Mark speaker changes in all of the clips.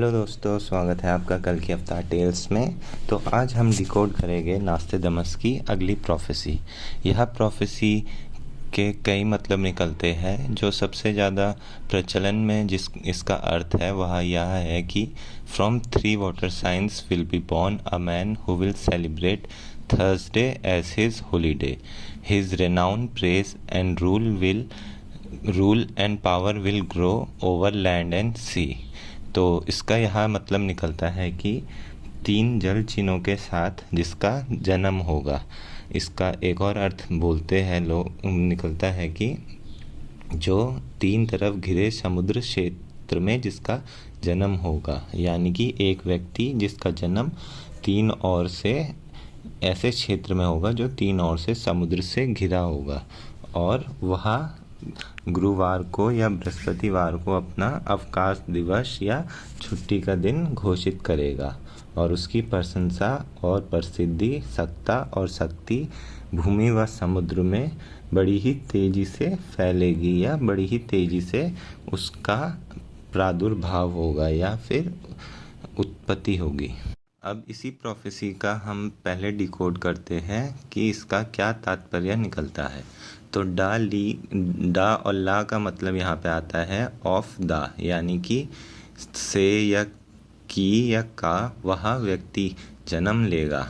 Speaker 1: Hello दोस्तों, स्वागत है आपका कल की अवतार टेल्स में। तो आज हम डिकोड करेंगे नास्टेडमस की अगली प्रोफेसी। यह प्रोफेसी के कई मतलब निकलते हैं। जो सबसे ज़्यादा प्रचलन में इसका अर्थ है वह यह है कि from 3 water science will be born a man who will celebrate Thursday as his holiday. His renown praise and rule and power will grow over land and sea. तो इसका यह मतलब निकलता है कि 3 जल चिन्हों के साथ जिसका जन्म होगा। इसका एक और अर्थ बोलते हैं लोग, निकलता है कि जो 3 तरफ घिरे समुद्र क्षेत्र में जिसका जन्म होगा, यानी कि एक व्यक्ति जिसका जन्म 3 ओर से ऐसे क्षेत्र में होगा जो 3 ओर से समुद्र से घिरा होगा, और वह गुरुवार को या बृहस्पतिवार को अपना अवकाश दिवस या छुट्टी का दिन घोषित करेगा, और उसकी प्रशंसा और प्रसिद्धि, सत्ता और शक्ति भूमि व समुद्र में बड़ी ही तेजी से फैलेगी या बड़ी ही तेजी से उसका प्रादुर्भाव होगा या फिर उत्पत्ति होगी। अब इसी प्रोफेसी का हम पहले डिकोड करते हैं कि इसका क्या तात्पर्य निकलता है। तो डा और ला का मतलब यहाँ पे आता है ऑफ द, यानी कि से या की या का वह व्यक्ति जन्म लेगा।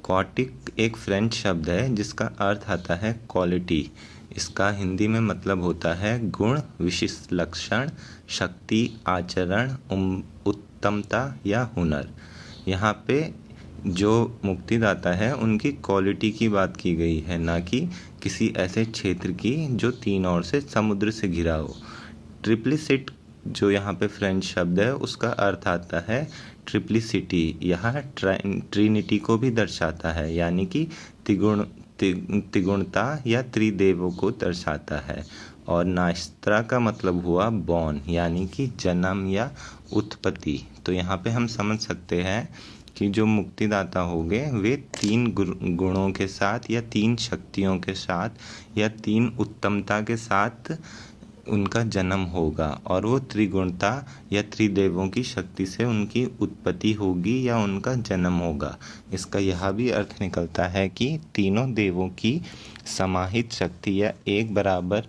Speaker 1: क्वाटिक एक फ्रेंच शब्द है जिसका अर्थ आता है क्वालिटी। इसका हिंदी में मतलब होता है गुण, विशिष्ट लक्षण, शक्ति, आचरण, उत्तमता या हुनर। यहाँ पे जो मुक्तिदाता है उनकी क्वालिटी की बात की गई है, ना कि किसी ऐसे क्षेत्र की जो 3 ओर से समुद्र से घिरा हो। ट्रिप्लिसिट जो यहाँ पे फ्रेंच शब्द है उसका अर्थ आता है ट्रिप्लिसिटी। यह ट्रिनिटी को भी दर्शाता है, यानी कि त्रिगुणता या त्रिदेवों को दर्शाता है। और नास्त्रा का मतलब हुआ बॉर्न, यानी कि जन्म या उत्पत्ति। तो यहाँ पे हम समझ सकते हैं कि जो मुक्तिदाता होंगे वे 3 गुणों के साथ या 3 शक्तियों के साथ या 3 उत्तमता के साथ उनका जन्म होगा, और वो त्रिगुणता या त्रिदेवों की शक्ति से उनकी उत्पत्ति होगी या उनका जन्म होगा। इसका यह भी अर्थ निकलता है कि तीनों देवों की समाहित शक्ति या एक बराबर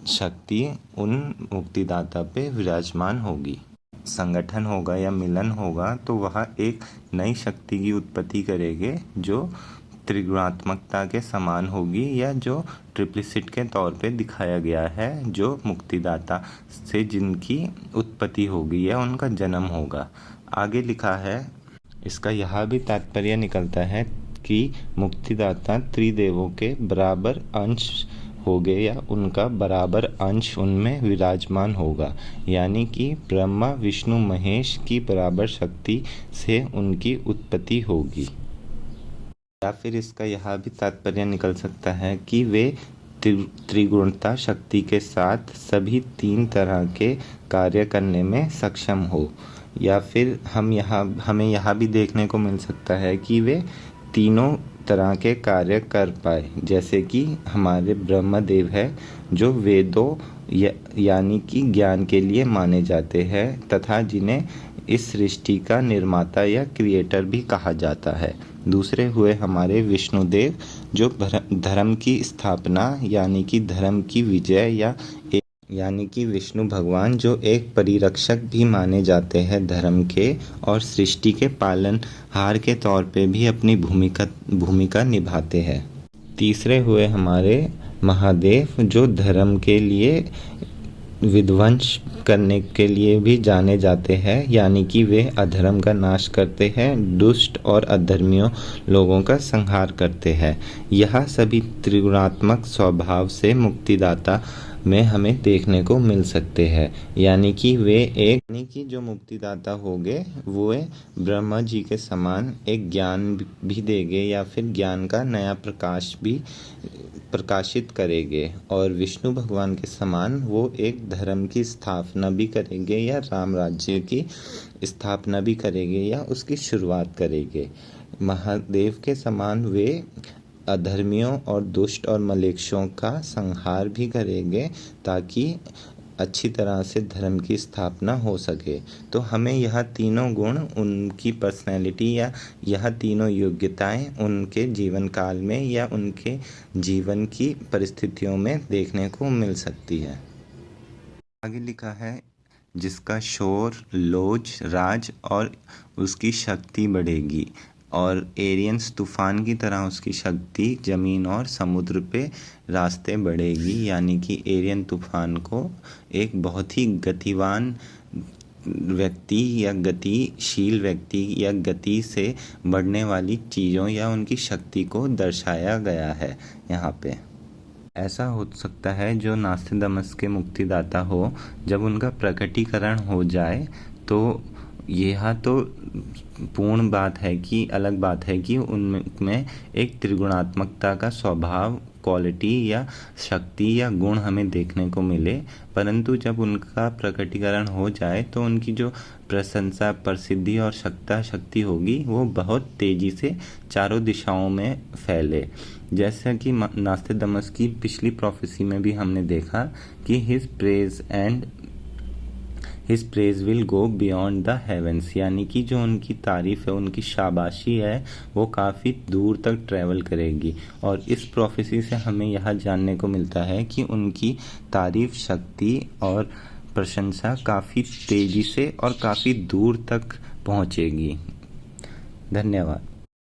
Speaker 1: शक्ति उन मुक्तिदाता पे विराजमान होगी। संगठन होगा या मिलन होगा तो वह एक नई शक्ति की उत्पत्ति करेंगे जो त्रिगुणात्मकता के समान होगी, या जो ट्रिप्लिसिट के तौर पे दिखाया गया है, जो मुक्तिदाता से जिनकी उत्पत्ति होगी या उनका जन्म होगा। आगे लिखा है, इसका यह भी तात्पर्य निकलता है कि मुक्तिदाता त्रिदेवों के बराबर अंश होंगे या उनका बराबर अंश उनमें विराजमान होगा, यानी कि ब्रह्मा विष्णु महेश की बराबर शक्ति से उनकी उत्पत्ति होगी। या फिर इसका यह भी तात्पर्य निकल सकता है कि वे त्रिगुणता शक्ति के साथ सभी 3 तरह के कार्य करने में सक्षम हो। या फिर हमें यहाँ भी देखने को मिल सकता है कि वे तीनों तरह के कार्य कर पाए, जैसे कि हमारे ब्रह्मदेव है जो वेदों यानी कि ज्ञान के लिए माने जाते हैं तथा जिन्हें इस सृष्टि का निर्माता या क्रिएटर भी कहा जाता है। दूसरे हुए हमारे विष्णुदेव जो धर्म की स्थापना यानी कि धर्म की विजय यानी कि विष्णु भगवान जो एक परिरक्षक भी माने जाते हैं धर्म के, और सृष्टि के पालनहार के तौर पे भी अपनी भूमिका निभाते हैं। तीसरे हुए हमारे महादेव जो धर्म के लिए विध्वंस करने के लिए भी जाने जाते हैं, यानी कि वे अधर्म का नाश करते हैं, दुष्ट और अधर्मियों लोगों का संहार करते हैं। यह सभी त्रिगुणात्मक स्वभाव से मुक्तिदाता में हमें देखने को मिल सकते हैं, यानी कि जो मुक्तिदाता होंगे वो ब्रह्मा जी के समान एक ज्ञान भी देंगे या फिर ज्ञान का नया प्रकाश भी प्रकाशित करेंगे, और विष्णु भगवान के समान वो एक धर्म की स्थापना भी करेंगे या राम राज्य की स्थापना भी करेंगे या उसकी शुरुआत करेंगे। महादेव के समान वे अधर्मियों और दुष्ट और मलेच्छों का संहार भी करेंगे ताकि अच्छी तरह से धर्म की स्थापना हो सके। तो हमें यह तीनों गुण उनकी पर्सनैलिटी या यह तीनों योग्यताएं उनके जीवन काल में या उनके जीवन की परिस्थितियों में देखने को मिल सकती है। आगे लिखा है, जिसका शोर, लोच, राज और उसकी शक्ति बढ़ेगी, और एरियंस तूफान की तरह उसकी शक्ति ज़मीन और समुद्र पे रास्ते बढ़ेगी। यानी कि एरियन तूफान को एक बहुत ही गतिवान व्यक्ति या गतिशील व्यक्ति या गति से बढ़ने वाली चीज़ों या उनकी शक्ति को दर्शाया गया है यहाँ पे। ऐसा हो सकता है जो नास्तिदमस के मुक्तिदाता हो, जब उनका प्रकटीकरण हो जाए तो यह तो पूर्ण बात है कि अलग बात है कि उनमें एक त्रिगुणात्मकता का स्वभाव, क्वालिटी या शक्ति या गुण हमें देखने को मिले, परंतु जब उनका प्रकटीकरण हो जाए तो उनकी जो प्रशंसा, प्रसिद्धि और शक्ति होगी वो बहुत तेज़ी से चारों दिशाओं में फैले। जैसा कि नास्तिदमस की पिछली प्रोफेसी में भी हमने देखा कि his praise will go beyond the heavens, यानी कि जो उनकी तारीफ़ है, उनकी शाबाशी है, वो काफ़ी दूर तक ट्रैवल करेगी। और इस प्रोफेसी से हमें यह जानने को मिलता है कि उनकी तारीफ़, शक्ति और प्रशंसा काफ़ी तेज़ी से और काफ़ी दूर तक पहुँचेगी। धन्यवाद।